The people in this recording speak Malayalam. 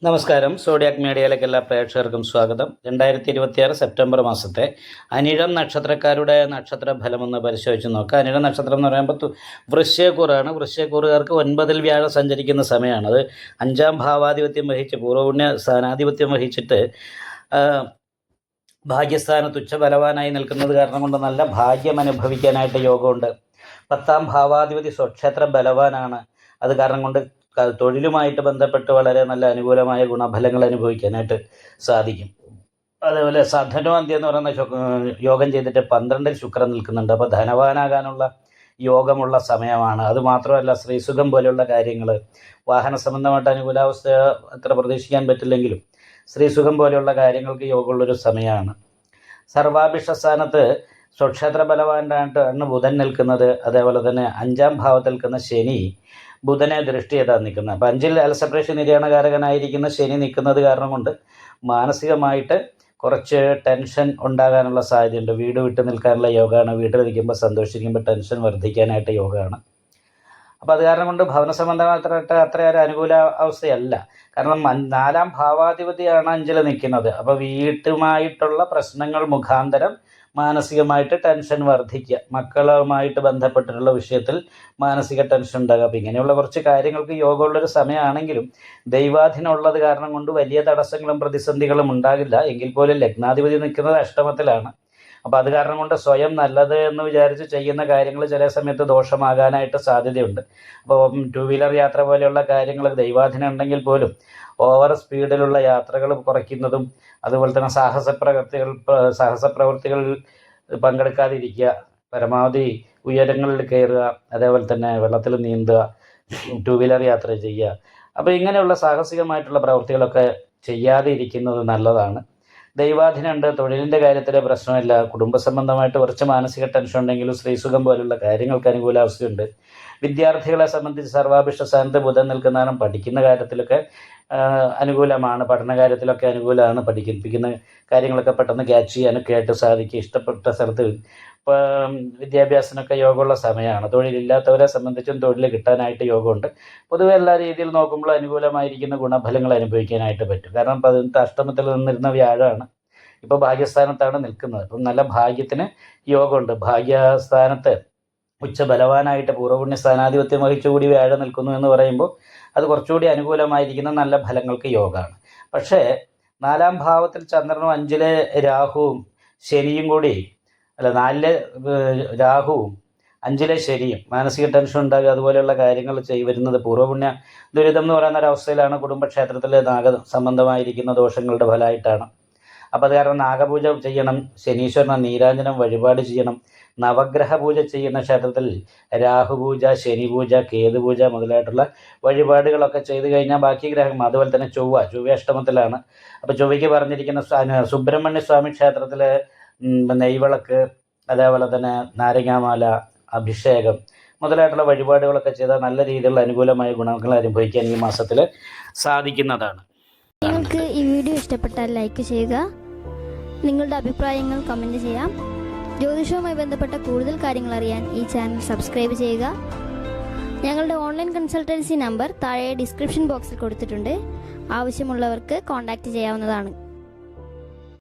നമസ്കാരം. സോഡിയാക് മീഡിയയിലേക്ക് എല്ലാ പ്രേക്ഷകർക്കും സ്വാഗതം. 2026 സെപ്റ്റംബർ മാസത്തെ അനിഴം നക്ഷത്രക്കാരുടെ നക്ഷത്ര ഫലമൊന്ന് പരിശോധിച്ച് നോക്കാം. അനിഴം നക്ഷത്രം എന്ന് പറയുമ്പോൾ വൃശ്ചികക്കൂറാണ്. വൃശ്ചികക്കൂറുകാർക്ക് 9-ൽ വ്യാഴം സഞ്ചരിക്കുന്ന സമയമാണ്. അത് 5-ാം ഭാവാധിപത്യം വഹിച്ച് പൂർവ്വപുണ്യ സ്ഥാനാധിപത്യം വഹിച്ചിട്ട് ഭാഗ്യസ്ഥാനത്ത് ഉച്ചബലവാനായി നിൽക്കുന്നത് കാരണം കൊണ്ട് നല്ല ഭാഗ്യം അനുഭവിക്കാനായിട്ട് യോഗമുണ്ട്. 10-ാം ഭാവാധിപതി സ്വക്ഷേത്ര ബലവാനാണ്. അത് കാരണം കൊണ്ട് തൊഴിലുമായിട്ട് ബന്ധപ്പെട്ട് വളരെ നല്ല അനുകൂലമായ ഗുണഫലങ്ങൾ അനുഭവിക്കാനായിട്ട് സാധിക്കും. അതേപോലെ സധനോന്ത്യം എന്ന് പറയുന്ന യോഗം ചെയ്തിട്ട് 12-ൽ ശുക്രൻ നിൽക്കുന്നുണ്ട്. അപ്പോൾ ധനവാനാകാനുള്ള യോഗമുള്ള സമയമാണ്. അതുമാത്രമല്ല, ശ്രീസുഖം പോലെയുള്ള കാര്യങ്ങൾ, വാഹന സംബന്ധമായിട്ട് അനുകൂലാവസ്ഥ അത്ര പ്രതീക്ഷിക്കാൻ പറ്റില്ലെങ്കിലും ശ്രീസുഖം പോലെയുള്ള കാര്യങ്ങൾക്ക് യോഗമുള്ളൊരു സമയമാണ്. സർവാഭിഷ്ട സ്ഥാനത്ത് സ്വക്ഷേത്ര ബലവാനായിട്ടാണ് ബുധൻ നിൽക്കുന്നത്. അതേപോലെ തന്നെ 5-ാം ഭാവത്തിൽ നിൽക്കുന്ന ശനി ബുധനെ ദൃഷ്ടി ചെയ്താണ് നിൽക്കുന്നത്. അപ്പോൾ 5-ൽ അലസപ്രേഷ നിര്യാണകാരകനായിരിക്കുന്ന ശനി നിൽക്കുന്നത് കാരണം കൊണ്ട് മാനസികമായിട്ട് കുറച്ച് ടെൻഷൻ ഉണ്ടാകാനുള്ള സാധ്യതയുണ്ട്. വീട് വിട്ട് നിൽക്കാനുള്ള യോഗമാണ്. വീട്ടിൽ നിൽക്കുമ്പോൾ സന്തോഷിക്കുമ്പോൾ ടെൻഷൻ വർദ്ധിക്കാനായിട്ട് യോഗമാണ്. അപ്പോൾ അത് കാരണം കൊണ്ട് ഭവന സംബന്ധമായിട്ട് അത്രയൊരു അനുകൂല അവസ്ഥയല്ല. കാരണം 4-ാം ഭാവാധിപതിയാണ് 5-ൽ നിൽക്കുന്നത്. അപ്പോൾ വീട്ടുമായിട്ടുള്ള പ്രശ്നങ്ങൾ മുഖാന്തരം മാനസികമായിട്ട് ടെൻഷൻ വർദ്ധിക്കുക, മക്കളുമായിട്ട് ബന്ധപ്പെട്ടിട്ടുള്ള വിഷയത്തിൽ മാനസിക ടെൻഷൻ ഉണ്ടാകുക. അപ്പോൾ ഇങ്ങനെയുള്ള കുറച്ച് കാര്യങ്ങൾക്ക് യോഗമുള്ളൊരു സമയമാണെങ്കിലും ദൈവാധീനം ഉള്ളത് കാരണം കൊണ്ട് വലിയ തടസ്സങ്ങളും പ്രതിസന്ധികളും ഉണ്ടാകില്ല. എങ്കിൽ പോലും ലഗ്നാധിപതി നിൽക്കുന്നത് അഷ്ടമത്തിലാണ്. അപ്പോൾ അത് കാരണം കൊണ്ട് സ്വയം നല്ലത് എന്ന് വിചാരിച്ച് ചെയ്യുന്ന കാര്യങ്ങൾ ചില സമയത്ത് ദോഷമാകാനായിട്ട് സാധ്യതയുണ്ട്. അപ്പോൾ 2 വീലർ യാത്ര പോലെയുള്ള കാര്യങ്ങൾ ദൈവാധീനം ഉണ്ടെങ്കിൽ പോലും ഓവർ സ്പീഡിലുള്ള യാത്രകൾ കുറയ്ക്കുന്നതും, അതുപോലെ തന്നെ സാഹസപ്രവൃത്തികളിൽ പങ്കെടുക്കാതിരിക്കുക, പരമാവധി ഉയരങ്ങളിൽ കയറുക, അതേപോലെ തന്നെ വെള്ളത്തിൽ നീന്തുക, 2 വീലർ യാത്ര ചെയ്യുക. അപ്പോൾ ഇങ്ങനെയുള്ള സാഹസികമായിട്ടുള്ള പ്രവൃത്തികളൊക്കെ ചെയ്യാതെ ഇരിക്കുന്നത് നല്ലതാണ്. ദൈവാധീനമുണ്ട്. തൊഴിലിൻ്റെ കാര്യത്തിൽ പ്രശ്നമില്ല. കുടുംബ സംബന്ധമായിട്ട് കുറച്ച് മാനസിക ടെൻഷൻ ഉണ്ടെങ്കിലും ശ്രീസുഖം പോലുള്ള കാര്യങ്ങൾക്ക് അനുകൂലാവസ്ഥയുണ്ട്. വിദ്യാർത്ഥികളെ സംബന്ധിച്ച് സർവാഭിഷ്ട സ്ഥാനത്ത് ബുധൻ നിൽക്കുന്നതാണ്. പഠിക്കുന്ന കാര്യത്തിലൊക്കെ അനുകൂലമാണ്. പഠന കാര്യത്തിലൊക്കെ അനുകൂലമാണ്. പഠിപ്പിക്കുന്ന കാര്യങ്ങളൊക്കെ പെട്ടെന്ന് ക്യാച്ച് ചെയ്യാനൊക്കെ ആയിട്ട് സാധിക്കും. ഇഷ്ടപ്പെട്ട സ്ഥലത്ത് വിദ്യാഭ്യാസത്തിനൊക്കെ യോഗമുള്ള സമയമാണ്. തൊഴിലില്ലാത്തവരെ സംബന്ധിച്ചും തൊഴിൽ കിട്ടാനായിട്ട് യോഗമുണ്ട്. പൊതുവെ എല്ലാ രീതിയിൽ നോക്കുമ്പോൾ അനുകൂലമായിരിക്കുന്ന ഗുണഫലങ്ങൾ അനുഭവിക്കാനായിട്ട് പറ്റും. കാരണം 18 അഷ്ടമത്തിൽ നിന്നിരുന്ന വ്യാഴമാണ് ഇപ്പോൾ ഭാഗ്യസ്ഥാനത്താണ് നിൽക്കുന്നത്. അപ്പം നല്ല ഭാഗ്യത്തിന് യോഗമുണ്ട്. ഭാഗ്യസ്ഥാനത്ത് ഉച്ചബലവാനായിട്ട് പൂർവ്വപുണ്യ സ്ഥാനാധിപത്യം വഹിച്ചുകൂടി വ്യാഴം നിൽക്കുന്നു എന്ന് പറയുമ്പോൾ അത് കുറച്ചുകൂടി അനുകൂലമായിരിക്കുന്ന നല്ല ഫലങ്ങൾക്ക് യോഗമാണ്. പക്ഷേ 4-ാം ഭാവത്തിൽ ചന്ദ്രനും 5-ലെ രാഹുവും ശനിയും കൂടി 4-ലെ രാഹുവും 5-ലെ ശനിയും മാനസിക ടെൻഷൻ ഉണ്ടാകുക, അതുപോലെയുള്ള കാര്യങ്ങൾ വരുന്നത് പൂർവ്വപുണ്യ ദുരിതം എന്ന് പറയുന്ന ഒരവസ്ഥയിലാണ്. കുടുംബക്ഷേത്രത്തിലെ സംബന്ധമായിരിക്കുന്ന ദോഷങ്ങളുടെ ഫലമായിട്ടാണ്. അപ്പോൾ അത് കാരണം നാഗപൂജ ചെയ്യണം, ശനീശ്വരന് നീരാഞ്ജനം വഴിപാട് ചെയ്യണം. നവഗ്രഹ പൂജ ചെയ്യുന്ന ക്ഷേത്രത്തിൽ രാഹുപൂജ, ശനിപൂജ, കേതുപൂജ മുതലായിട്ടുള്ള വഴിപാടുകളൊക്കെ ചെയ്തു കഴിഞ്ഞാൽ ബാക്കി ഗ്രഹം, അതുപോലെ തന്നെ ചൊവ്വ അഷ്ടമത്തിലാണ്. അപ്പോൾ ചൊവ്വയ്ക്ക് പറഞ്ഞിരിക്കുന്ന സുബ്രഹ്മണ്യ സ്വാമി ക്ഷേത്രത്തിൽ നെയ്വിളക്ക്, അതേപോലെ തന്നെ നാരങ്ങാമാല, അഭിഷേകം മുതലായിട്ടുള്ള വഴിപാടുകളൊക്കെ ചെയ്താൽ നല്ല രീതിയിലുള്ള അനുകൂലമായ ഗുണങ്ങൾ അനുഭവിക്കാൻ ഈ മാസത്തിൽ സാധിക്കുന്നതാണ്. നിങ്ങൾക്ക് ഈ വീഡിയോ ഇഷ്ടപ്പെട്ടാൽ ലൈക്ക് ചെയ്യുക, നിങ്ങളുടെ അഭിപ്രായങ്ങൾ കമൻറ്റ് ചെയ്യാം. ജ്യോതിഷവുമായി ബന്ധപ്പെട്ട കൂടുതൽ കാര്യങ്ങൾ അറിയാൻ ഈ ചാനൽ സബ്സ്ക്രൈബ് ചെയ്യുക. ഞങ്ങളുടെ ഓൺലൈൻ കൺസൾട്ടൻസി നമ്പർ താഴെ ഡിസ്ക്രിപ്ഷൻ ബോക്സിൽ കൊടുത്തിട്ടുണ്ട്. ആവശ്യമുള്ളവർക്ക് കോൺടാക്റ്റ് ചെയ്യാവുന്നതാണ്.